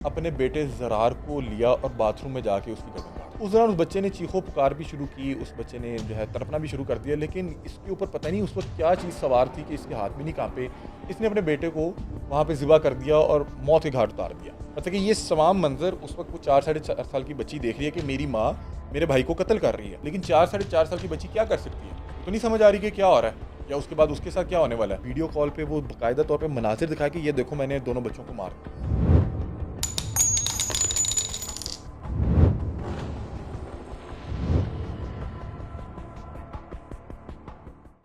अपने बेटे ज़रार को लिया और बाथरूम में जाके उसकी गर्दन काट दी। उस दौरान उस बच्चे ने चीखो पुकार भी शुरू की, उस बच्चे ने जो है तड़पना भी शुरू कर दिया, लेकिन इसके ऊपर पता नहीं उस वक़्त क्या चीज़ सवार थी कि इसके हाथ भी नहीं काँपे। इसने अपने बेटे को वहाँ पे ज़िबा कर दिया और मौत के घाट उतार दिया। मतलब कि ये तमाम मंज़र उस वक़्त वो 4 साढ़े 4 साल की बच्ची देख रही है कि मेरी माँ मेरे भाई को कत्ल कर रही है। लेकिन 4 साढ़े 4 साल की बच्ची क्या कर सकती है? तो नहीं समझ आ रही कि क्या हो रहा है या उसके बाद उसके साथ क्या होने वाला है। वीडियो कॉल पे वो बाकायदा तौर पे मनाज़िर दिखाया कि ये देखो मैंने दोनों बच्चों को मार दिया।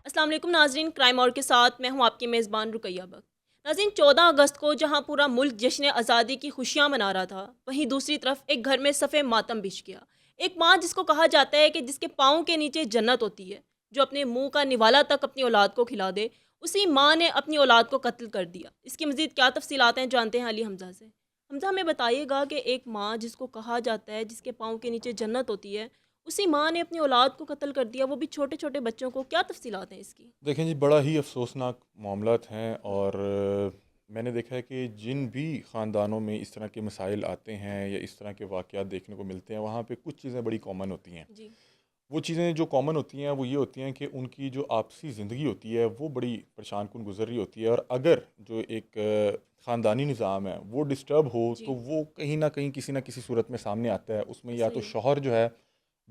अस्सलाम वालेकुम नाज़रीन, क्राइम और के साथ मैं हूं आपकी मेज़बान रुकैया बक। नाज़रीन, 14 अगस्त को जहां पूरा मुल्क जश्न आज़ादी की खुशियां मना रहा था, वहीं दूसरी तरफ एक घर में सफ़े मातम बिछ गया। एक माँ जिसको कहा जाता है कि जिसके पाँव के नीचे जन्नत होती है, जो अपने मुंह का निवाला तक अपनी औलाद को खिला दे, उसी माँ ने अपनी औलाद को कत्ल कर दिया। इसकी मज़ीद क्या तफसीलात हैं, जानते हैं अली हमज़ा से। हमज़ा, हमें बताइएगा कि एक माँ जिसको कहा जाता है जिसके पाँव के नीचे जन्नत होती है, उसी माँ ने अपनी औलाद को कत्ल कर दिया, वो भी छोटे-छोटे बच्चों को। क्या तफ़सीलात हैं इसकी? देखें जी, बड़ा ही अफ़सोसनाक मामलात हैं और मैंने देखा है कि जिन भी ख़ानदानों में इस तरह के मसाइल आते हैं या इस तरह के वाक़यात देखने को मिलते हैं, वहाँ पे कुछ चीज़ें बड़ी कॉमन होती हैं। जी। वो चीज़ें जो कॉमन होती हैं, वो ये होती हैं कि उनकी जो आपसी ज़िंदगी होती है, वो बड़ी परेशान कुन गुज़र रही होती है और अगर जो एक ख़ानदानी निज़ाम है, वो डिस्टर्ब हो, तो जी। वो कहीं न कहीं किसी न किसी सूरत में सामने आता है। उसमें या तो सही। शौहर जो है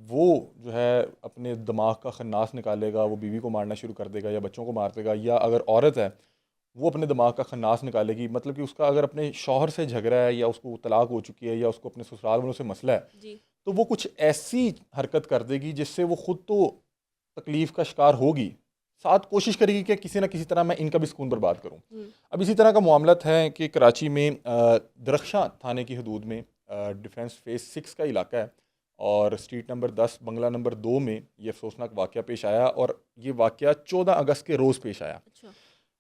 वो जो है अपने दिमाग का खन्नास निकालेगा, वो बीवी को मारना शुरू कर देगा या बच्चों को मार देगा, या अगर औरत है, वो अपने दिमाग का खन्नास निकालेगी। मतलब कि उसका अगर अपने शौहर से झगड़ा है या उसको तलाक हो चुकी है या उसको अपने ससुराल वालों से मसला है, जी। तो वो कुछ ऐसी हरकत कर देगी जिससे वो खुद तो तकलीफ़ का शिकार होगी, साथ कोशिश करेगी कि किसी न किसी तरह मैं इनका भी सुकून बर्बाद करूँ। हुँ। अब इसी तरह का मामला है कि कराची में दरख्शां थाने की हदूद में डिफेंस फ़ेज़ 6 का इलाका है और स्ट्रीट नंबर 10 बंगला नंबर 2 में ये अफ़सोसनाक वाक़या पेश आया और ये वाक़या 14 अगस्त के रोज़ पेश आया। अच्छा।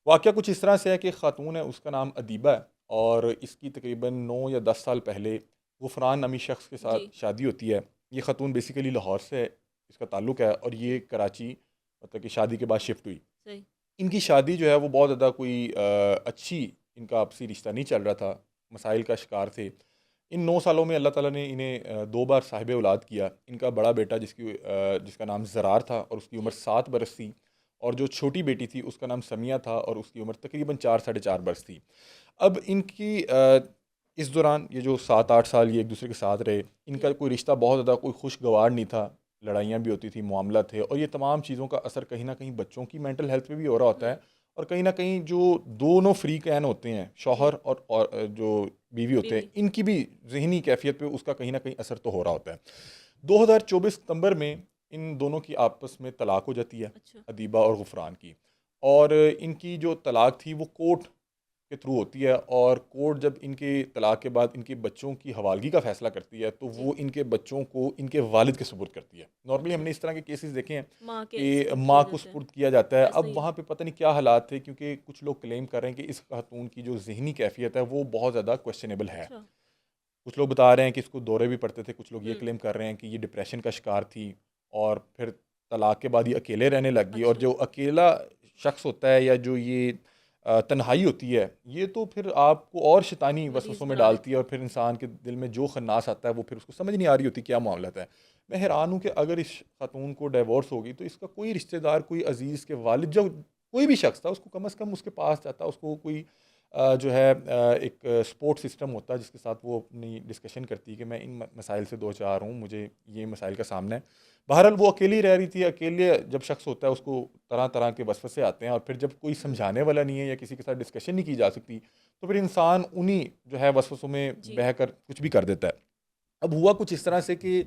वाक़या कुछ इस तरह से है कि एक ख़ातून है, उसका नाम अदीबा है और इसकी तकरीबन 9 या 10 साल पहले गुफ़रान नामी शख़्स के जी। साथ शादी होती है। ये ख़ातून बेसिकली लाहौर से इसका ताल्लुक़ है और ये जी। कराची मतलब कि शादी के बाद शिफ्ट हुई। सही। इनकी शादी जो है वो बहुत ज़्यादा कोई अच्छी इनका आपसी रिश्ता नहीं चल रहा था, मसाइल का शिकार थे। इन 9 सालों में अल्लाह ताला ने इन्हें 2 बार साहिब औलाद किया। इनका बड़ा बेटा जिसका नाम ज़रार था और उसकी उम्र जी। 7 बरस थी और जो छोटी बेटी थी उसका नाम समिया था और उसकी उम्र तकरीबन 4 साढ़े 4 बरस थी। अब इनकी इस दौरान ये जो 7-8 साल ये एक-दूसरे के साथ रहे, इनका जी। कोई रिश्ता बहुत ज़्यादा कोई खुशगवार नहीं था। लड़ाइयाँ भी होती थी, मामला थे और ये तमाम चीज़ों का असर कहीं न कहीं बच्चों की मेंटल हेल्थ पे भी हो रहा होता हुँ। है और कहीं न कहीं जो दोनों फ़रीक़ैन होते हैं, जी। शौहर और जो बीवी होते हैं, बीवी। इनकी भी ज़हनी कैफ़ियत पे उसका कहीं न कहीं असर तो हो रहा होता है। 2024 सितंबर में इन दोनों की आपस में तलाक हो जाती है, अच्छा। अदीबा और गुफ़रान की। और इनकी जो तलाक थी वो कोर्ट के थ्रू होती है और कोर्ट जब इनके तलाक के बाद इनके बच्चों की हवालगी का फ़ैसला करती है, तो जी। वो इनके बच्चों को इनके वालिद के सुपुर्द करती है। नॉर्मली अच्छा। हमने इस तरह के केसेस देखे हैं माँ के कि सुपुर्द माँ किया को जाता है। सुपुर्द किया जाता है। ऐसा अब ही है। वहाँ पे पता नहीं क्या हालात थे क्योंकि कुछ लोग क्लेम कर रहे हैं कि इस खातून की जो ज़हनी कैफ़ियत है वो बहुत ज़्यादा क्वेश्चनेबल है। अच्छा। कुछ लोग बता रहे हैं कि इसको दौरे भी पड़ते थे, कुछ लोग ये हुँ। क्लेम कर रहे हैं कि ये डिप्रेशन का शिकार थी और फिर तलाक के बाद ये अकेले रहने लग गई और अच्छा। जो अकेला शख्स होता है या जो ये तन्हाई होती है, ये तो फिर आपको और शैतानी मरीज़ वसवसों में बना डालती देती है और है। फिर इंसान के दिल में जो खन्नास आता है वो फिर उसको समझ नहीं आ रही होती क्या मामला है। मैं हैरान हूँ कि अगर इस खातून को डिवोर्स हो गई तो इसका कोई रिश्तेदार, कोई अज़ीज़ के वालिद, जो कोई भी शख्स था, उसको कम से कम उसके पास जाता, उसको कोई जो है एक सपोर्ट सिस्टम होता है जिसके साथ वो अपनी डिस्कशन करती है कि मैं इन मसाइल से दो चार हूँ, मुझे ये मसाइल का सामना है। बहरहाल वो अकेली रह रही थी। अकेले जब शख्स होता है उसको तरह तरह के वसवसे आते हैं और फिर जब कोई हुँ। समझाने वाला नहीं है या किसी के साथ डिस्कशन नहीं की जा सकती, तो फिर इंसान उन्हीं जो है वसवसों में जी। बहकर कुछ भी कर देता है। अब हुआ कुछ इस तरह से कि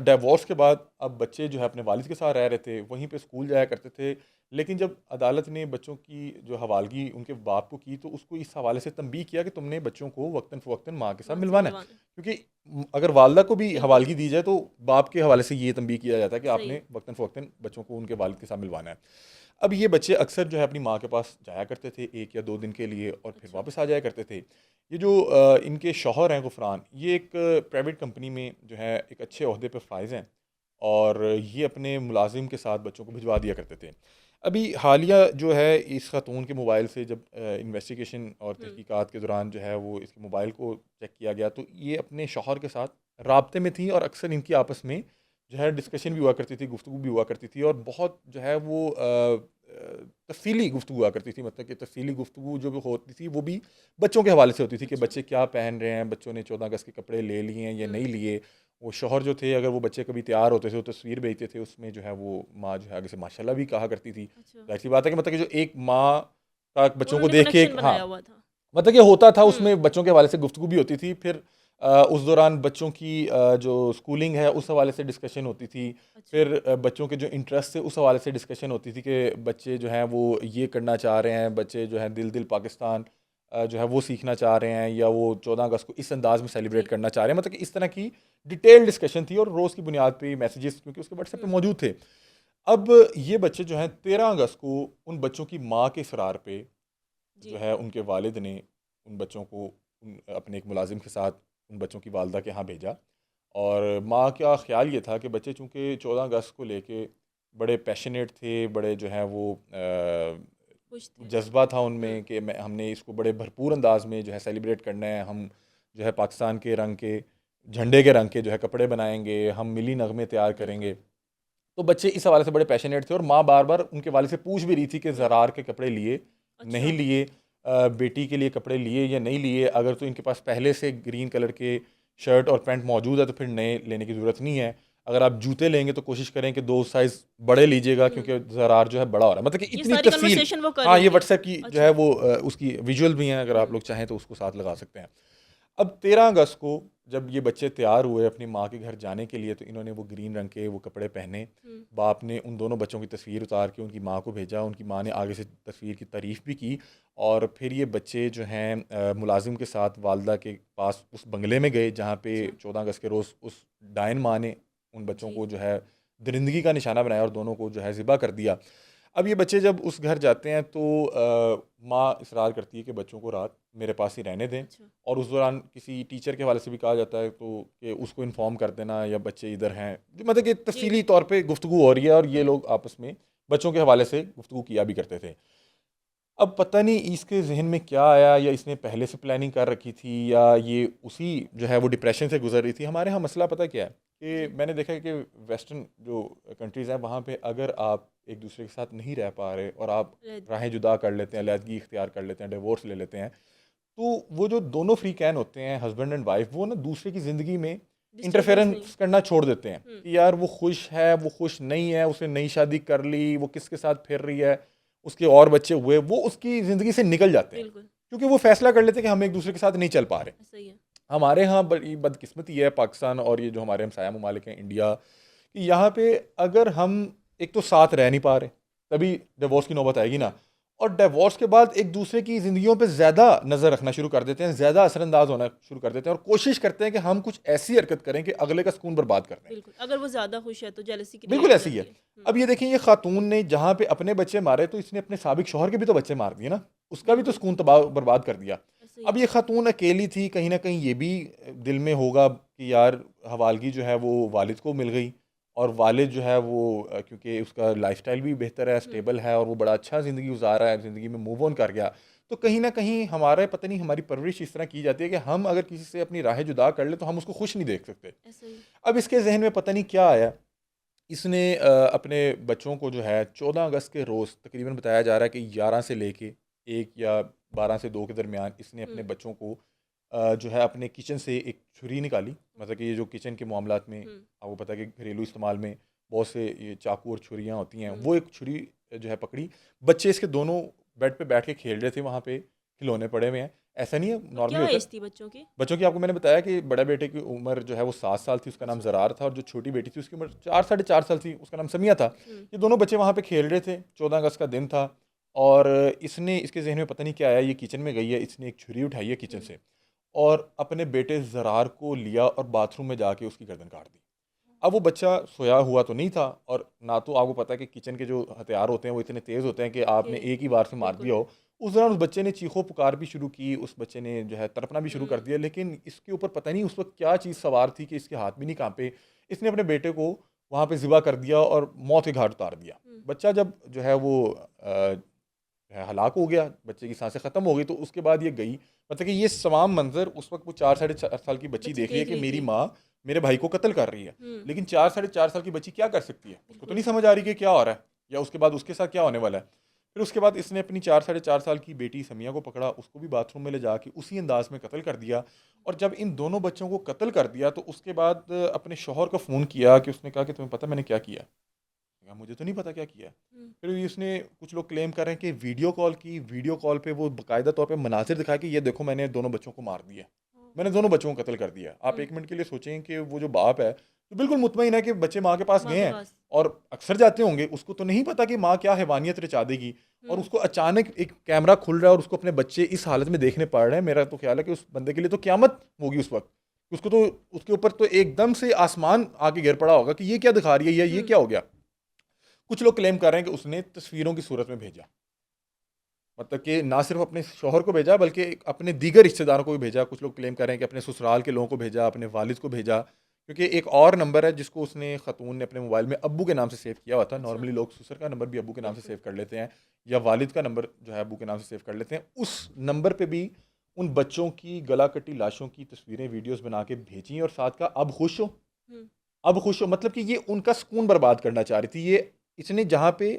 डिवोर्स के बाद अब बच्चे जो है अपने वालिद के साथ रह रहे थे, वहीं पे स्कूल जाया करते थे। लेकिन जब अदालत ने बच्चों की जो हवालगी उनके बाप को की, तो उसको इस हवाले से तंबीह किया कि तुमने बच्चों को वक्तन-फ़वक्तन माँ के साथ माँ से मिलवाना है। मिलवाना है। क्योंकि अगर वालिदा को भी बिल्कुल। हवालगी दी जाए, तो बाप के हवाले से ये तंबीह किया जाता है कि सही। आपने वक्तन-फ़वक्तन बच्चों को उनके वालिद के साथ मिलवाना है। अब ये बच्चे अक्सर जो है अपनी माँ के पास जाया करते थे 1 या 2 दिन के लिए और फिर अच्छा। वापस आ जाया करते थे। ये जो इनके शौहर हैं गुफ़रान, ये एक प्राइवेट कंपनी में जो है एक अच्छे ओहदे पे फ़ाइज़ हैं और ये अपने मुलाज़िम के साथ बच्चों को भिजवा दिया करते थे। अभी हालिया जो है इस खातून के मोबाइल से जब इन्वेस्टिगेशन और तहकीकात के दौरान जो है वो इसके मोबाइल को चेक किया गया, तो ये अपने शौहर के साथ राब्ते में थी और अक्सर इनकी आपस में जो है डिस्कशन भी हुआ करती थी, गुफ्तगू भी हुआ करती थी, और बहुत जो है वो तफसीली गुफ्तगू हुआ करती थी। मतलब कि तफसीली गुफ्तगू जो भी होती थी वो भी बच्चों के हवाले से होती थी कि अच्छा। बच्चे क्या पहन रहे हैं, बच्चों ने 14 अगस्त के कपड़े ले लिए हैं या नहीं हुँ। लिए। वो शौहर जो थे, अगर वो बच्चे कभी तैयार होते थे, वो तस्वीर भेजते थे, उसमें जो है वो माँ जो है आगे से माशाल्लाह भी कहा करती थी। अच्छा। ज़ाहिर सी बात है कि मतलब कि जो एक माँ का बच्चों को उन्होंने देख के कनेक्शन एक, हाँ, बनाया हुआ था। मतलब कि होता था, हुँ। उसमें बच्चों के हवाले से गुफ्तगू भी होती थी। फिर उस दौरान बच्चों की जो स्कूलिंग है उस हवाले से डिस्कशन होती थी। अच्छा। फिर बच्चों के जो इंटरेस्ट थे उस हवाले से डिस्कशन होती थी कि बच्चे जो हैं वो ये करना चाह रहे हैं, बच्चे जो हैं दिल दिल पाकिस्तान जो है वो सीखना चाह रहे हैं, या वो 14 अगस्त को इस अंदाज में सेलिब्रेट जी। करना चाह रहे हैं। मतलब कि इस तरह की डिटेल डिस्कशन थी, और रोज़ की बुनियाद पे मैसेजेस क्योंकि उसके व्हाट्सएप पे हुँ। मौजूद थे। अब ये बच्चे जो हैं 13 अगस्त को उन बच्चों की माँ के इसरार पे जो जी। है उनके वालिद ने उन बच्चों को अपने एक मुलाजिम के साथ उन बच्चों की वालदा के यहाँ भेजा। और माँ का ख्याल ये था कि बच्चे चूँकि 14 अगस्त को लेके बड़े पैशनेट थे, बड़े जो हैं वो खुश थे। जज्बा था हुँ। उनमें कि मैं हमने इसको बड़े भरपूर अंदाज में जो है सेलिब्रेट करना है। हम जो है पाकिस्तान के रंग के, झंडे के रंग के जो है कपड़े बनाएंगे, हम मिली नगमे तैयार बिल्कुल। करेंगे। तो बच्चे इस हवाले से बड़े पैशनेट थे, और माँ बार बार उनके वाले से पूछ भी रही थी कि हुँ। ज़रार के कपड़े लिए, नहीं अच्छा। लिए, बेटी के लिए कपड़े लिए या नहीं लिए। अगर तो इनके पास पहले से ग्रीन कलर के शर्ट और पैंट मौजूद है तो फिर नए लेने की ज़रूरत नहीं है। अगर आप जूते लेंगे तो कोशिश करें कि 2 साइज़ बड़े लीजिएगा, हुँ। क्योंकि ज़रार जो है बड़ा हो रहा है। मतलब कि ये इतनी सारी तफ़सील। कन्वर्सेशन वो कर हाँ, रही ये थी। व्हाट्सएप की जो है अच्छा। वो उसकी विजुअल भी हैं, अगर आप हुँ। लोग चाहें तो उसको साथ लगा सकते हैं। अब 13 अगस्त को जब ये बच्चे तैयार हुए अपनी माँ के घर जाने के लिए, तो इन्होंने वो ग्रीन रंग के वो कपड़े पहने। हुँ। बाप ने उन दोनों बच्चों की तस्वीर उतार के उनकी माँ को भेजा, उनकी माँ ने आगे से तस्वीर की तारीफ़ भी की। और फिर ये बच्चे जो हैं मुलाजिम के साथ वालदा के पास उस बंगले में गए जहाँ पे अच्छा। 14 अगस्त के रोज़ उस डायन माँ ने उन बच्चों जी। को जो है दरिंदगी का निशाना बनाया और दोनों को जो है ज़िबा कर दिया। अब ये बच्चे जब उस घर जाते हैं तो माँ इसरार करती है कि बच्चों को रात मेरे पास ही रहने दें, अच्छा। और उस दौरान किसी टीचर के हवाले से भी कहा जाता है तो कि उसको इन्फॉर्म कर देना या बच्चे इधर हैं। मतलब कि जी। तफसीली तौर पे गुफ्तगू हो रही है, और ये हुँ। लोग आपस में बच्चों के हवाले से गुफ्तगू किया भी करते थे। अब पता नहीं इसके ज़हन में क्या आया, या इसने पहले से प्लानिंग कर रखी थी, या ये उसी जो है वो डिप्रेशन से गुजर रही थी। हमारे यहाँ मसला पता क्या है कि जी। मैंने देखा है कि वेस्टर्न जो कंट्रीज़ हैं वहाँ पे अगर आप एक दूसरे के साथ नहीं रह पा रहे और आप रेड। राहें जुदा कर लेते हैं, जी। अलहदगी इख्तियार कर लेते हैं, डिवोर्स ले लेते हैं, तो वो जो दोनों फ्री कैन होते हैं हस्बैंड एंड वाइफ, वो ना दूसरे की ज़िंदगी में डिस्टर्बेंस नहीं। इंटरफेरेंस करना छोड़ देते हैं हुँ। कि यार वो खुश है, वो खुश नहीं है, उसने नई शादी कर ली, वो किसके साथ फिर रही है, उसके और बच्चे हुए, वो उसकी ज़िंदगी से निकल जाते हैं। बिल्कुल। क्योंकि वो फैसला कर लेते हैं कि हम एक दूसरे के साथ नहीं चल पा रहे। ऐसा ही है। हमारे यहाँ बड़ी बदकिस्मती है पाकिस्तान और ये जो हमारे हमसाया ममालिक हैं इंडिया, कि यहाँ पे अगर हम एक तो साथ रह नहीं पा रहे, तभी डिवोर्स की नौबत आएगी ना। हुँ। और डिवोर्स के बाद एक दूसरे की ज़िंदगियों पे ज़्यादा नज़र रखना शुरू कर देते हैं, ज़्यादा असरअंदाज होना शुरू कर देते हैं, और कोशिश करते हैं कि हम कुछ ऐसी हरकत करें कि अगले का सुकून बर्बाद कर दें। बिल्कुल। अगर वो ज़्यादा खुश है तो जेलसी क्रिएट बिल्कुल हो ऐसी ही है। जाती है। हुँ। अब ये देखिए, ये खातून ने जहाँ पे अपने बच्चे मारे, तो इसने अपने साबिक शौहर के भी तो बच्चे मार दिए ना, उसका भी तो बिल्कुल। सुकून तबाह बर्बाद कर दिया। ऐसा ही अब है। ये खातून अकेली थी, कहीं न कहीं ये भी दिल में होगा कि यार हवालगी जो है वो वालिद को मिल गई, और वालिद जो है वो क्योंकि उसका लाइफ़स्टाइल भी बेहतर है, हुँ। स्टेबल है, और वो बड़ा अच्छा ज़िंदगी गुज़ार रहा है, ज़िंदगी में मूव ऑन कर गया। तो कहीं न कहीं हमारा पता नहीं हमारी परवरिश इस तरह की जाती है कि हम अगर किसी से अपनी राहें जुदा कर लें तो हम उसको खुश नहीं देख सकते। ऐसा ही। अब इसके ज़हन में पता नहीं क्या आया, इसने अपने बच्चों को जो है 14 अगस्त के रोज़ तकरीबन बताया जा रहा है कि 11 से लेके 1 या 12 से 2 के दरमियान इसने अपने हुँ। बच्चों को जो है अपने किचन से एक छुरी निकाली। मतलब कि ये जो किचन के मामलात में हुँ। आपको पता है कि घरेलू इस्तेमाल में बहुत से ये चाकू और छुरियाँ होती हैं, हुँ। वो एक छुरी जो है पकड़ी। बच्चे इसके दोनों बेड पे बैठ के खेल रहे थे, वहाँ पे खिलौने पड़े हुए हैं। ऐसा नहीं है, नॉर्मली क्या होता है। एज थी बच्चों की? बच्चों की आपको मैंने बताया कि बड़े बेटे की उम्र जो है वो 7 साल थी, उसका नाम अच्छा। ज़रार था, और जो छोटी बेटी थी उसकी उम्र 4 साढ़े 4 साल थी, उसका नाम समिया था। हुँ। ये दोनों बच्चे वहाँ पे खेल रहे थे, 14 अगस्त का दिन था, और इसने इसके ज़हन में पता नहीं क्या आया, ये किचन में गई है, इसने एक छुरी उठाई है किचन हुँ। से, और अपने बेटे ज़रार को लिया और बाथरूम में जाके उसकी गर्दन काट दी। अब वो बच्चा सोया हुआ तो नहीं था, और ना तो आपको पता है कि किचन के जो हथियार होते हैं वो इतने तेज़ होते हैं कि के आपने एक ही बार से मार बिल्कुल। दिया हो। उस दौरान उस बच्चे ने चीखो-पुकार भी शुरू की, उस बच्चे ने जो है तड़पना भी शुरू कर हुँ। दिया, लेकिन इसके ऊपर पता नहीं उस वक़्त क्या चीज़ सवार थी कि इसके हाथ भी नहीं काँपे। इसने अपने बेटे को वहाँ पे ज़िबा कर दिया और मौत के घाट उतार दिया। बच्चा जब जो है वो हलाक हो गया, बच्चे की सांसें ख़त्म हो गई, तो उसके बाद ये गई, मतलब कि ये तमाम मंजर उस वक्त वो 4 साढ़े 4 साल की बच्ची देख रही है कि मेरी माँ मेरे भाई को कत्ल कर रही है। लेकिन 4 साढ़े 4 साल की बच्ची क्या कर सकती है? उसको तो नहीं समझ आ रही कि क्या हो रहा है या उसके बाद उसके साथ क्या होने वाला है। फिर उसके बाद इसने अपनी 4 साढ़े 4 साल की बेटी समिया को पकड़ा, उसको भी बाथरूम में ले जाके उसी अंदाज में कत्ल कर दिया। और जब इन दोनों बच्चों को कत्ल कर दिया तो उसके बाद अपने शौहर को फ़ोन किया कि उसने कहा कि तुम्हें पता मैंने क्या किया? कहा, मुझे तो नहीं पता क्या किया। फिर ये उसने, कुछ लोग क्लेम कर रहे हैं कि वीडियो कॉल की, वीडियो कॉल पे वो बाकायदा तौर पे मनाजिर दिखाया कि ये देखो मैंने दोनों बच्चों को मार दिया, मैंने दोनों बच्चों को कत्ल कर दिया। आप एक मिनट के लिए सोचें कि वो जो बाप है तो बिल्कुल मुतमईन है कि बच्चे माँ के पास माँ गए के हैं पास। और अक्सर जाते होंगे, उसको तो नहीं पता कि माँ क्या हैवानियत रचा देगी, और उसको अचानक एक कैमरा खुल रहा है और उसको अपने बच्चे इस हालत में देखने पड़ रहे हैं। मेरा तो ख्याल है कि उस बंदे के लिए तो क़यामत होगी उस वक्त। उसको तो, उसके ऊपर तो एकदम से आसमान आके गिर पड़ा होगा कि ये क्या दिखा रही है या ये क्या हो गया। कुछ लोग क्लेम कर रहे हैं कि उसने तस्वीरों की सूरत में भेजा, मतलब कि ना सिर्फ अपने शौहर को भेजा बल्कि अपने दीगर रिश्तेदारों को भी भेजा। कुछ लोग क्लेम कर रहे हैं कि अपने ससुराल के लोगों को भेजा, अपने वालिद को भेजा, क्योंकि एक और नंबर है जिसको उसने खतून ने अपने मोबाइल में अब्बू के नाम से सेव किया हुआ था। नॉर्मली लोग ससुर का नंबर भी अब्बू के नाम से सेव कर लेते हैं या वालिद का नंबर जो है अब्बू के नाम से सेव कर लेते हैं। उस नंबर पे भी उन बच्चों की गला कटी लाशों की तस्वीरें, वीडियोस बना के भेजी और साथ का अब खुश हो, अब खुश हो, मतलब कि ये उनका सुकून बर्बाद करना चाह रही थी। ये इसने जहाँ पे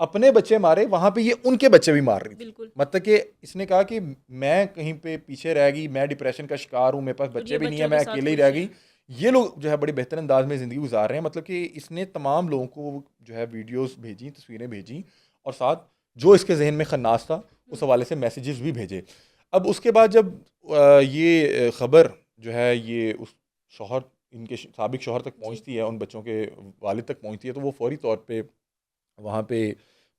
अपने बच्चे मारे वहां पे ये उनके बच्चे भी मार रही थी। बिल्कुल। मतलब कि इसने कहा कि मैं कहीं पे पीछे रह गई, मैं डिप्रेशन का शिकार हूँ, मेरे पास और बच्चे ये भी नहीं है, बच्चों मैं के साथ अकेले ही खुश रह हैं। गई। ये लोग जो है बड़े बेहतर अंदाज में ज़िंदगी गुजार रहे हैं। मतलब कि इसने तमाम लोगों को जो है वीडियोस भेजी, तस्वीरें भेजी और साथ जो इसके जहन में खन्नास था उस हवाले से मैसेजेस भी भेजे। अब उसके बाद जब ये खबर जो है ये उस शौहर, इनके साबिक शौहर तक जी। पहुंचती है, उन बच्चों के वालिद तक पहुंचती है, तो वो फौरी तौर पे वहाँ पे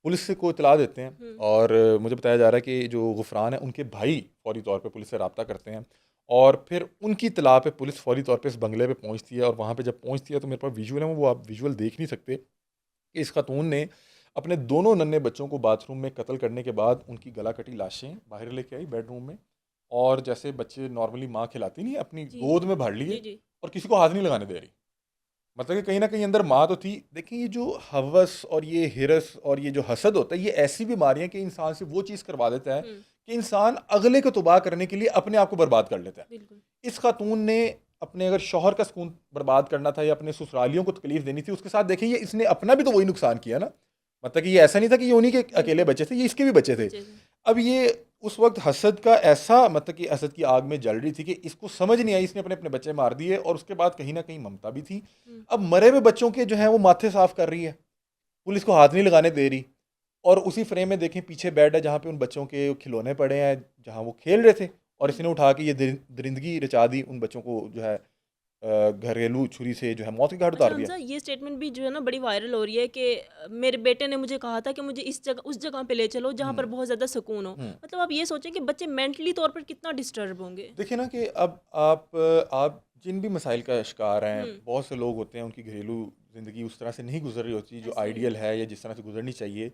पुलिस से को इतला देते हैं। और मुझे बताया जा रहा है कि जो गुफरान है उनके भाई फौरी तौर पे पुलिस से रब्ता करते हैं और फिर उनकी इतला पे पुलिस फौरी तौर पे इस बंगले पे पहुंचती है। और वहाँ पे जब पहुंचती है तो मेरे पास विजुअल है, वो आप विजुअल देख नहीं सकते कि इस खातून ने अपने दोनों नन्हे बच्चों को बाथरूम में कत्ल करने के बाद उनकी गला कटी लाशें बाहर लेके आई बेडरूम में, और जैसे बच्चे नॉर्मली माँ खिलाती नहीं है, अपनी जी। गोद में भर जी लिए जी। और किसी को हाथ नहीं लगाने दे रही। मतलब कि कहीं ना कहीं अंदर माँ तो थी। देखिए ये जो हवस और ये हिरस और ये जो हसद होता है, ये ऐसी बीमारियां कि इंसान से वो चीज़ करवा देता है कि इंसान अगले को तबाह करने के लिए अपने आप को बर्बाद कर लेता है। बिल्कुल। इस खातून ने अपने अगर शौहर का सुकून बर्बाद करना था या अपने ससुरालियों को तकलीफ देनी थी, उसके साथ देखिए ये इसने अपना भी तो वही नुकसान किया ना। मतलब कि ये ऐसा नहीं था कि ये उन्हीं के अकेले बच्चे थे, ये इसके भी बच्चे थे। बच्चे थे। अब ये उस वक्त हसद का ऐसा, मतलब कि हसद की आग में जल रही थी कि इसको समझ नहीं आई, इसने अपने अपने बच्चे मार दिए। और उसके बाद कहीं ना कहीं ममता भी थी। अब मरे हुए बच्चों के जो है वो माथे साफ कर रही है, पुलिस को हाथ नहीं लगाने दे रही। और उसी फ्रेम में देखें पीछे बेड है जहाँ पे उन बच्चों के खिलौने पड़े हैं, जहाँ वो खेल रहे थे, और इसने उठा के ये दरिंदगी रचा दी, उन बच्चों को जो है घरेलू छुरी से जो है मौत के घाट अच्छा उतार दिया। हमजा, ये स्टेटमेंट भी जो है ना बड़ी वायरल हो रही है कि मेरे बेटे ने मुझे कहा था कि मुझे इस जगह उस जगह पे ले चलो जहाँ पर बहुत ज़्यादा सुकून हो। हम्म। मतलब आप ये सोचें कि बच्चे मेंटली तौर पर कितना डिस्टर्ब होंगे। देखिए ना कि अब आप जिन भी मसाइल का शिकार हैं, बहुत से लोग होते हैं उनकी घरेलू ज़िंदगी उस तरह से नहीं गुजर रही होती जो ऐसे नहीं आइडियल है या जिस तरह से गुजरनी चाहिए।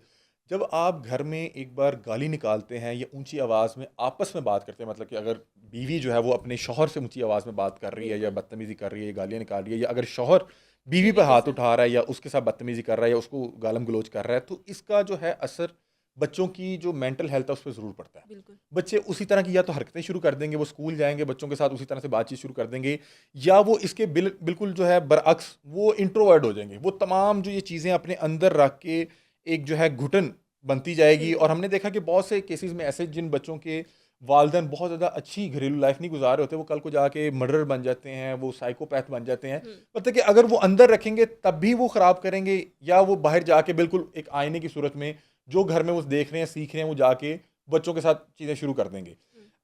जब आप घर में एक बार गाली निकालते हैं या ऊंची आवाज़ में आपस में बात करते हैं, मतलब कि अगर बीवी जो है वो अपने शौहर से ऊंची आवाज़ में बात कर रही है या बिल्कुल। बदतमीज़ी कर रही है, गालियाँ निकाल रही है, या अगर शौहर बीवी बीवी पर के हाथ साथ। उठा रहा है या उसके साथ बदतमीज़ी कर रहा है या उसको गालम गलोच कर रहा है, तो इसका जो है असर बच्चों की जो मेंटल हेल्थ है उस पर ज़रूर पड़ता है। बिल्कुल। बच्चे उसी तरह की या तो हरकतें शुरू कर देंगे, वो स्कूल जाएंगे बच्चों के साथ उसी तरह से बातचीत शुरू कर देंगे, या वो इसके बिल्कुल जो है बरअक्स वो इंट्रोवर्ट हो जाएंगे। वो तमाम जो ये चीज़ें अपने अंदर रख के एक जो है घुटन बनती जाएगी। और हमने देखा कि बहुत से केसेस में ऐसे जिन बच्चों के वालदैन बहुत ज़्यादा अच्छी घरेलू लाइफ नहीं गुजार रहे होते, वो कल को जाके मर्डर बन जाते हैं, वो साइकोपैथ बन जाते हैं। मतलब कि अगर वो अंदर रखेंगे तब भी वो ख़राब करेंगे, या वो बाहर जाके बिल्कुल एक आईने की सूरत में जो घर में वो देख रहे हैं सीख रहे हैं वो जाके बच्चों के साथ चीज़ें शुरू कर देंगे।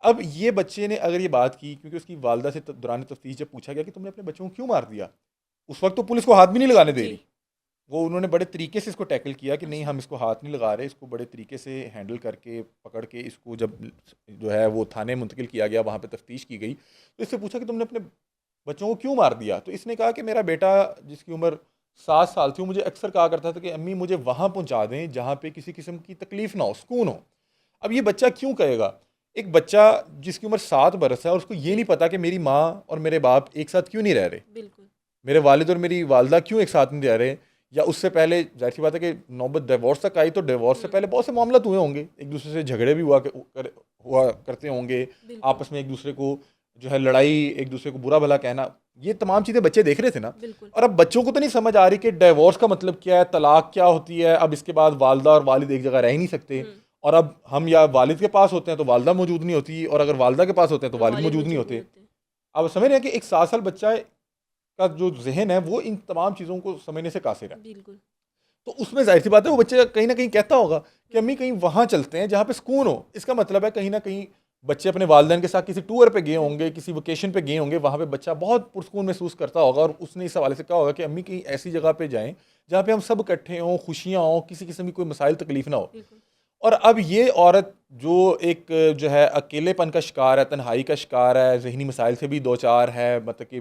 अब ये बच्चे ने अगर ये बात की, क्योंकि उसकी वालदा से दौरान तफ्तीश जब पूछा गया कि तुमने अपने बच्चों को क्यों मार दिया, उस वक्त तो पुलिस को हाथ भी नहीं लगाने दे जी। रही। वो उन्होंने बड़े तरीके से इसको टैकल किया कि नहीं अच्छा। हम इसको हाथ नहीं लगा रहे, इसको बड़े तरीके से हैंडल करके पकड़ के इसको जब जो है वो थाने मुंतकिल किया गया, वहाँ पे तफ्तीश की गई, तो इससे पूछा कि तुमने अपने बच्चों को क्यों मार दिया। तो इसने कहा कि मेरा बेटा जिसकी उम्र 7 साल थी, वो मुझे अक्सर कहा करता था कि अम्मी मुझे वहाँ पहुँचा दें जहाँ पे किसी किस्म की तकलीफ ना हो, सुकून हो। अब ये बच्चा क्यों कहेगा? एक बच्चा जिसकी उम्र 7 बरस है और उसको ये नहीं पता कि मेरी माँ और मेरे बाप एक साथ क्यों नहीं रह रहे। बिल्कुल। मेरे वालिद और मेरी वालदा क्यों एक साथ नहीं रह रहे, या उससे पहले जाहिर सी बात है कि नौबत डिवोर्स तक आई तो डिवोर्स से पहले बहुत से मामला हुए होंगे, एक दूसरे से झगड़े भी हुआ करते होंगे, बिल्कुल आपस में एक दूसरे को जो है लड़ाई, एक दूसरे को बुरा भला कहना, ये तमाम चीज़ें बच्चे देख रहे थे ना। बिल्कुल और अब बच्चों को तो नहीं समझ आ रही कि डिवोर्स का मतलब क्या है, तलाक क्या होती है, अब इसके बाद वालदा और वालिद एक जगह रह ही नहीं सकते, और अब हम या वालिद के पास होते हैं तो वालदा मौजूद नहीं होती, और अगर वालदा के पास होते हैं तो वालिद मौजूद नहीं होते। अब समझ रहे हैं कि एक 7 साल बच्चा का जो जहन है वो इन तमाम चीज़ों को समझने से कासिर है। बिल्कुल तो उसमें जाहिर सी बात है वो बच्चे कहीं ना कहीं कहता होगा कि अम्मी कहीं वहाँ चलते हैं जहाँ पे सुकून हो। इसका मतलब है कहीं ना कहीं बच्चे अपने वालिदैन के साथ किसी टूर पे गए होंगे, किसी वेकेशन पे गए होंगे, वहाँ पे बच्चा बहुत पुरसकून महसूस करता होगा, और उसने इस हवाले से कहा होगा कि अम्मी कहीं ऐसी जगह पे जाएं जहाँ पे हम सब इकट्ठे हों, खुशियाँ हों, किसी किस्म की कोई मसाइल तकलीफ ना हो। बिल्कुल और अब ये औरत जो एक जो है अकेलेपन का शिकार है, तन्हाई का शिकार है, जहनी मसाइल से भी दो चार है, मतलब कि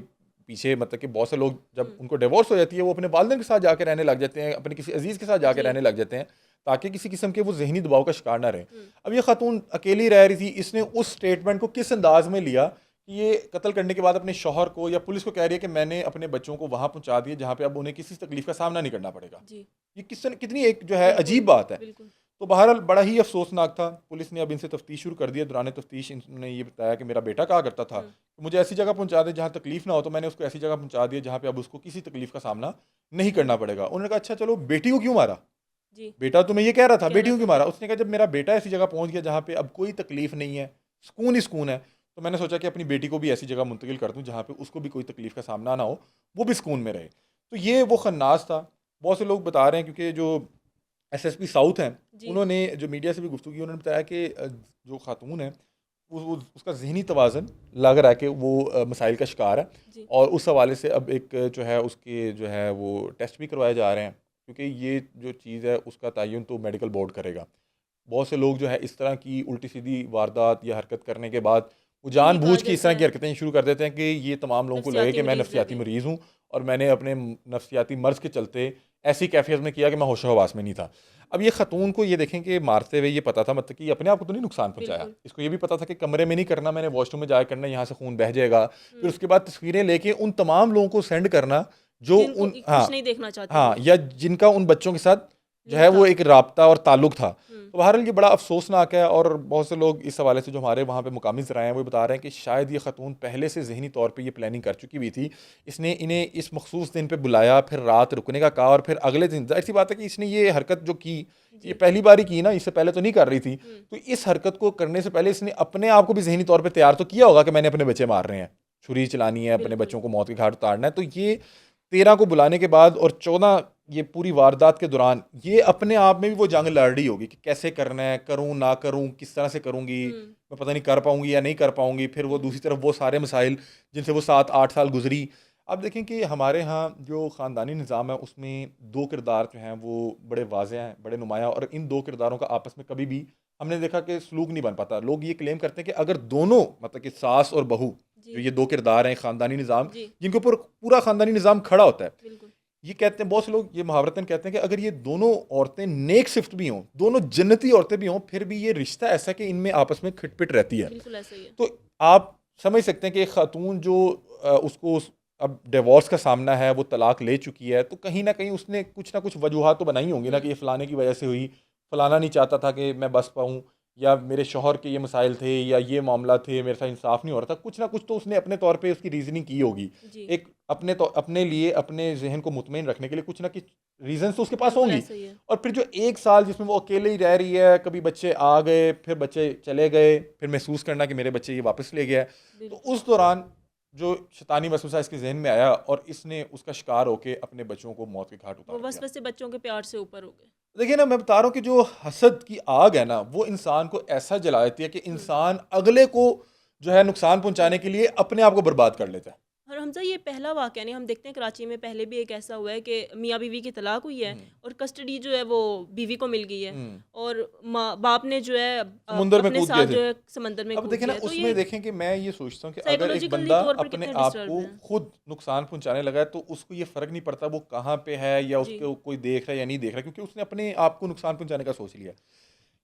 पीछे मतलब कि बहुत से लोग जब उनको डिवोर्स हो जाती है वो अपने वालिदैन के साथ जाके रहने लग जाते हैं, अपने किसी अजीज़ के साथ जाके जी रहने लग जाते हैं, ताकि किसी किस्म के वो जहनी दबाव का शिकार ना रहे। अब ये खातून अकेली रह रही थी, इसने उस स्टेटमेंट को किस अंदाज में लिया कि ये कत्ल करने के बाद अपने शौहर को या पुलिस को कह रही है कि मैंने अपने बच्चों को वहाँ पहुँचा दिया जहाँ पे अब उन्हें किसी तकलीफ का सामना नहीं करना पड़ेगा। जी ये कितनी एक जो है अजीब बात है। बिल्कुल तो बहरहाल बड़ा ही अफसोसनाक था। पुलिस ने अब इनसे तफ्तीश शुरू कर दी है। दौरान तफ्तीश इन्होंने ये बताया कि मेरा बेटा कहा करता था कि मुझे ऐसी जगह पहुंचा दे जहां तकलीफ ना हो, तो मैंने उसको ऐसी जगह पहुंचा दिया जहां पे अब उसको किसी तकलीफ का सामना नहीं करना पड़ेगा। उन्होंने कहा अच्छा चलो बेटी को क्यों मारा, जी बेटा तो मैं ये कह रहा था, कह बेटी रहा को क्यों था मारा। उसने कहा जब मेरा बेटा ऐसी जगह पहुंच गया जहाँ पे अब कोई तकलीफ नहीं है, सुकून ही सुकून है, तो मैंने सोचा कि अपनी बेटी को भी ऐसी जगह मुंतकिल कर दूँ जहाँ पे उसको भी कोई तकलीफ का सामना ना हो, वो भी सुकून में रहे। तो ये वो खन्नास था। बहुत से लोग बता रहे हैं क्योंकि जो एसएसपी साउथ हैं जी उन्होंने जो मीडिया से भी गुफ्तगू की, उन्होंने बताया कि जो खातून है उसका जहनी तवाज़न लग रहा है कि वो मसाइल का शिकार है, जी और उस हवाले से अब एक जो है उसके जो है वो टेस्ट भी करवाए जा रहे हैं, क्योंकि ये जो चीज़ है उसका तयन तो मेडिकल बोर्ड करेगा। बहुत से लोग जो है इस तरह की उल्टी सीधी वारदात या हरकत करने के बाद वो यही कहा जानबूझ के इस जाता तरह की है हरकतें शुरू कर देते हैं कि ये तमाम लोगों को लगे नफसियाती कि मैं मरीज है नफसियाती अभी मरीज़ हूँ, और मैंने अपने नफसियाती मर्ज़ के चलते ऐसी कैफियत में किया कि मैं होशो हवास में नहीं था। अब ये खतून को ये देखें कि मारते हुए ये पता था, मतलब कि अपने आप को तो नहीं नुकसान पहुंचाया, बिल्कुल इसको ये भी पता था कि कमरे में नहीं करना, मैंने वॉशरूम में जाकर करना, यहाँ से खून बह जाएगा। फिर उसके बाद तस्वीरें लेके उन तमाम लोगों को सेंड करना जो जिनको उन कुछ नहीं देखना चाहते हाँ, थे या जिनका उन बच्चों के साथ जो लिंक है था वो एक राब्ता और ताल्लुक था। हम्म तो बहरहाल ये बड़ा अफसोसनाक है, और बहुत से लोग इस हवाले से जो हमारे वहाँ पे मुकामी ज़राए हैं वो बता रहे हैं कि शायद ये खतून पहले से ज़हनी तौर पे ये प्लानिंग कर चुकी हुई थी। इसने इन्हें इस मखसूस दिन पे बुलाया, फिर रात रुकने का कहा, और फिर अगले दिन ज़ाहिर सी बात है कि इसने ये हरकत जो की ये जी पहली बार ही की ना, इससे पहले तो नहीं कर रही थी। हम्म तो इस हरकत को करने से पहले इसने अपने आप को भी ज़हनी तौर पर तैयार तो किया होगा कि मैंने अपने बच्चे मार रहे हैं, छुरी चलानी है, अपने बिल्कुल बच्चों को मौत के घाट उतारना है। तो ये 13 को बुलाने के बाद और 14 ये पूरी वारदात के दौरान ये अपने आप में भी वो जंग लड़ रही होगी कि कैसे करना है, करूं ना करूं, किस तरह से करूंगी, हम्म मैं पता नहीं कर पाऊंगी या नहीं कर पाऊंगी। फिर वो दूसरी तरफ वो सारे मसाइल जिनसे वो 7-8 साल गुजरी। अब देखें कि हमारे यहाँ जो ख़ानदानी निज़ाम है उसमें दो किरदार जो हैं वो बड़े वाज़ेह हैं, बड़े नुमायाँ, और इन दो किरदारों का आपस में कभी भी हमने देखा कि सलूक नहीं बन पाता। लोग ये क्लेम करते हैं कि अगर दोनों मतलब कि सास और बहू जो जी ये दो किरदार हैं ख़ानदानी निज़ाम, जी जिनके ऊपर पूरा ख़ानदानी निज़ाम खड़ा होता है, बिल्कुल ये कहते हैं बहुत से लोग, ये मुहावरतन कहते हैं कि अगर ये दोनों औरतें नेक सिफ्त भी हों, दोनों जन्नती औरतें भी हों, फिर भी ये रिश्ता ऐसा कि इनमें आपस में खिटपिट रहती है। बिल्कुल ऐसा ही है तो आप समझ सकते हैं कि एक खातून जो अब डिवोर्स का सामना है, वो तलाक ले चुकी है, तो कहीं ना कहीं उसने कुछ ना कुछ वजूहात तो बनाई होंगी ना कि ये फ़लाने की वजह से हुई, फ़लाना नहीं चाहता था कि मैं बस पाऊँ, या मेरे शौहर के ये मसाइल थे, या ये मामला थे, मेरे साथ इंसाफ नहीं हो रहा था। कुछ ना कुछ तो उसने अपने तौर पे उसकी रीज़निंग की होगी। जी एक अपने लिए अपने जहन को मुतमईन रखने के लिए कुछ ना कुछ रीजंस तो उसके पास बिल्कुल होंगी। ऐसा ही है और फिर जो 1 साल जिसमें वो अकेले ही रह रही है, कभी बच्चे आ गए, फिर बच्चे चले गए, फिर महसूस करना कि मेरे बच्चे ये वापस ले गया है, तो बिल्कुल उस दौरान जो शैतानी वसवसा इसके जहन में आया और इसने उसका शिकार होके अपने बच्चों को मौत के घाट वो उतार दिया। वसवसे बच्चों के प्यार से ऊपर हो गए देखिए ना, मैं बता रहा हूँ कि जो हसद की आग है ना, वो इंसान को ऐसा जला देती है कि हम्म इंसान अगले को जो है नुकसान पहुंचाने के लिए अपने आप को बर्बाद कर लेता है। और हमजा ये पहला वाक़या नहीं, हम देखते हैं कराची में पहले भी एक ऐसा हुआ है कि मियाँ बीवी की तलाक हुई है हम्म, और कस्टडी जो है वो बीवी को मिल गई है हम्म, और माँ बाप ने जो है समुंदर में अपने कूद साथ गए थे। जो है समंदर में अब कूद देखें ना, दिया है। तो उसमें ये देखें कि मैं ये सोचता हूँ कि अगर एक साइकोलॉजिकली बंदा तौर पर अपने कितने आप डिस्टर्ब को हैं खुद नुकसान पहुंचाने लगा है तो उसको ये फर्क नहीं पड़ता वो कहाँ पे है या जी उसको कोई देख रहा है या नहीं देख रहा, क्योंकि उसने अपने आप को नुकसान पहुंचाने का सोच लिया।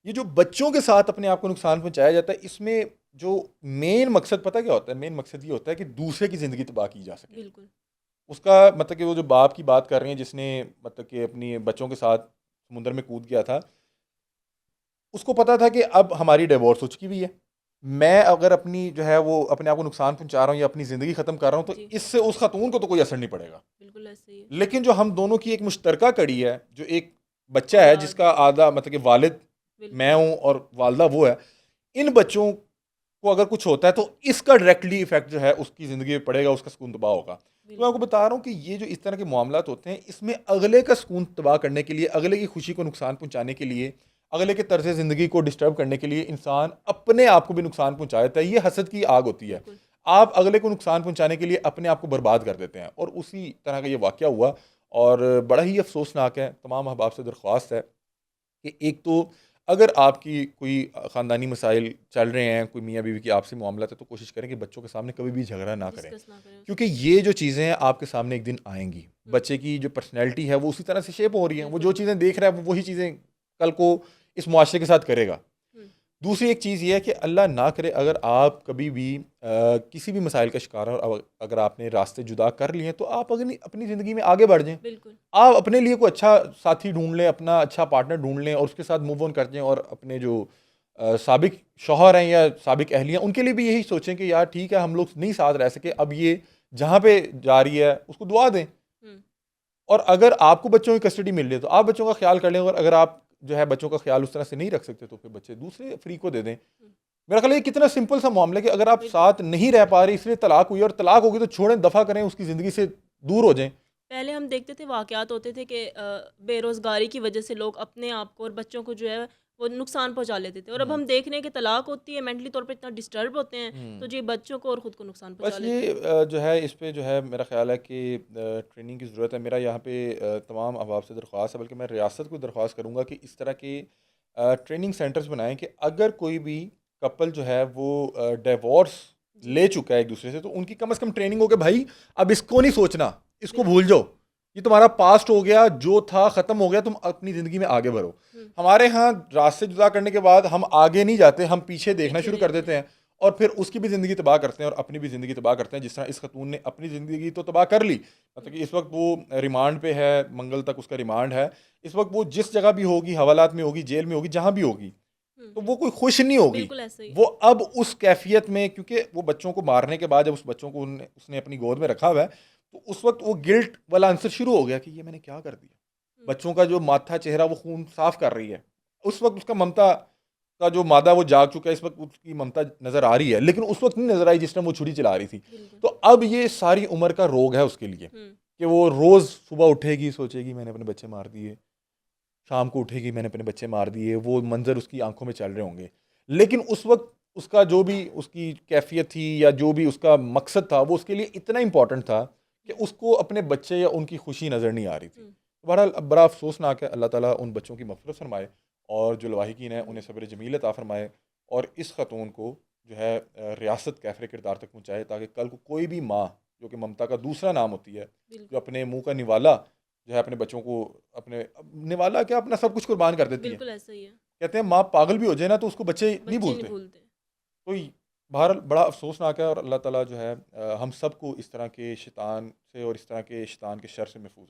ये जो बच्चों के साथ अपने आप को नुकसान पहुंचाया जाता है, इसमें जो मेन मकसद पता क्या होता है, मेन मकसद ये होता है कि दूसरे की ज़िंदगी तबाह की जा सके। बिल्कुल उसका मतलब कि वो जो बाप की बात कर रहे हैं जिसने मतलब कि अपनी बच्चों के साथ समुंदर में कूद गया था, उसको पता था कि अब हमारी डिवोर्स हो चुकी हुई है, मैं अगर अपनी जो है वो अपने आप को नुकसान पहुंचा रहा हूँ या अपनी ज़िंदगी ख़त्म कर रहा हूँ तो जी, इससे उस खातून को तो कोई असर नहीं पड़ेगा। बिल्कुल ऐसे ही है। लेकिन जो हम दोनों की एक मुश्तरका कड़ी है, जो एक बच्चा है औलाद, जिसका आधा मतलब कि वालिद मैं बिल्कुल। हूँ और वालदा वो है, इन बच्चों को अगर कुछ होता है तो इसका डायरेक्टली इफेक्ट जो है उसकी ज़िंदगी में पड़ेगा, उसका सुकून तबाह होगा। तो मैं आपको बिल्कुल, बता रहा हूँ कि ये जो इस तरह के मामलात होते हैं, इसमें अगले का सुकून तबाह करने के लिए, अगले की खुशी को नुकसान पहुंचाने के लिए, अगले के तर्ज ज़िंदगी को डिस्टर्ब करने के लिए इंसान अपने आप को भी नुकसान पहुंचा देता है। ये हसद की आग होती है। बिल्कुल। आप अगले को नुकसान पहुंचाने के लिए अपने आप को बर्बाद कर देते हैं, और उसी तरह का ये वाक़या हुआ और बड़ा ही अफसोसनाक है। तमाम अहबाब से दरख्वास्त है कि एक तो अगर आपकी कोई ख़ानदानी मसाइल चल रहे हैं, कोई मियाँ बीवी की आपसी मामला है, तो कोशिश करें कि बच्चों के सामने कभी भी झगड़ा ना करें, डिस्कस ना करें क्योंकि उसको। ये जो चीज़ें हैं आपके सामने एक दिन आएंगी। हुँ, बच्चे की जो पर्सनैलिटी है वो उसी तरह से शेप हो रही है, वो बिल्कुल। जो चीज़ें देख रहा है वो वही चीज़ें कल को इस मुआशरे के साथ करेगा। हुँ, दूसरी एक चीज़ ये है कि अल्लाह ना करे अगर आप कभी भी किसी भी मसाइल का शिकार हो और अगर आपने रास्ते जुदा कर लिए हैं, तो आप अगली अपनी ज़िंदगी में आगे बढ़ जाएँ। बिल्कुल। आप अपने लिए कोई अच्छा साथी ढूँढ लें, अपना अच्छा पार्टनर ढूँढ लें और उसके साथ मूव ऑन कर जाएँ, और अपने जो साबिक शौहर हैं या साबिक अहलियाँ, उनके लिए भी यही सोचें कि यार ठीक है, हम लोग नहीं साथ रह सके, अब ये जहाँ पे जा रही है उसको दुआ दें। हुँ, और अगर आपको बच्चों की कस्टडी मिल रही है तो आप बच्चों का ख्याल कर लें, और अगर आप जो है बच्चों का ख्याल उस तरह से नहीं रख सकते तो फिर बच्चे दूसरे फ्री को दे दें। हुँ, मेरा ख्याल है ये कितना सिंपल सा मामला है कि अगर आप बिल्कुल। साथ नहीं रह पा रहे इसलिए तलाक हुई, और तलाक होगी तो छोड़ें, दफ़ा करें, उसकी ज़िंदगी से दूर हो जाएं। पहले हम देखते थे वाक़यात होते थे कि बेरोज़गारी की वजह से लोग अपने आप को और बच्चों को जो है वो नुकसान पहुँचा लेते थे, और अब हम्म, हम देख रहे हैं कि तलाक होती है, मेंटली तौर पे इतना डिस्टर्ब होते हैं, तो हम्म। जी बच्चों को और ख़ुद को नुकसान पहुँचा बस लेते हैं। ये जो है इस पे जो है मेरा ख्याल है कि ट्रेनिंग की ज़रूरत है। मेरा यहाँ पे तमाम अहबाब से दरख्वास्त है, बल्कि मैं रियासत को दरख्वास्त करूँगा कि इस तरह के ट्रेनिंग सेंटर्स बनाएं कि अगर कोई भी कपल जो है वो डिवोर्स जी, ले चुका है एक दूसरे से, तो उनकी कम से कम ट्रेनिंग हो कि भाई अब इसको नहीं सोचना, इसको बिल्कुल। भूल जाओ, ये तुम्हारा पास्ट हो गया, जो था ख़त्म हो गया, तुम अपनी ज़िंदगी में आगे बढ़ो। हुँ, हमारे यहाँ रास्ते जुदा करने के बाद हम आगे नहीं जाते, हम पीछे देखना पीछे शुरू कर देखते देते हैं। हैं, और फिर उसकी भी ज़िंदगी तबाह करते हैं और अपनी भी ज़िंदगी तबाह करते हैं, जिस तरह इस खतून ने अपनी ज़िंदगी तो तबाह कर ली। मतलब हुँ, कि इस वक्त वो रिमांड पे है, मंगल तक उसका रिमांड है। इस वक्त वो जिस जगह भी होगी, हवालात में होगी, जेल में होगी, जहाँ भी होगी, हुँ, तो वो कोई खुश नहीं होगी। बिल्कुल ऐसा ही है। वो अब उस कैफियत में, क्योंकि वो बच्चों को मारने के बाद जब उस बच्चों को उसने अपनी गोद में रखा हुआ है, तो उस वक्त वो गिल्ट वाला आंसर शुरू हो गया कि ये मैंने क्या कर दिया। हुँ, बच्चों का जो माथा चेहरा वो खून साफ कर रही है, उस वक्त उसका ममता का जो मादा वो जाग चुका है, इस वक्त उसकी ममता नजर आ रही है, लेकिन उस वक्त नहीं नजर आई जिस टाइम वो छुरी चला रही थी। बिल्कुल। तो अब ये सारी उम्र का रोग है उसके लिए हुँ, कि वो रोज सुबह उठेगी, सोचेगी मैंने अपने बच्चे मार दिए, शाम को उठेगी मैंने अपने बच्चे मार दिए, वो मंजर उसकी आंखों में चल रहे होंगे, लेकिन उस वक्त उसका जो भी उसकी कैफियत थी या जो भी उसका मकसद था वो उसके लिए इतना इंपॉर्टेंट था कि हुँ, उसको अपने बच्चे या उनकी खुशी नज़र नहीं आ रही थी। हुँ, बहरहाल अब बड़ा अफसोसनाक है। अल्लाह ताला उन बच्चों की मग़फ़िरत फरमाए और जो लवाहिकीन हैं आमीन। उन्हें सब्र जमील अता फरमाए, और इस ख़तून को जो है रियासत कैफ़रे किरदार तक पहुँचाए, ताकि कल को कोई भी माँ, जो कि ममता का दूसरा नाम होती है, जो बिल्कुल, अपने मुँह का निवाला जो है अपने बच्चों को, अपने निवाला क्या अपना सब कुछ कुर्बान कर देती है। बिल्कुल ऐसा ही है। कहते हैं माँ पागल भी हो जाए ना तो उसको बच्चे नहीं बच्चे नहीं भूलते। भूलते। तो बहरहाल बड़ा अफ़सोसनाक है, और अल्लाह ताला जो है हम सबको इस तरह के शैतान से और इस तरह के शैतान के शर से महफूज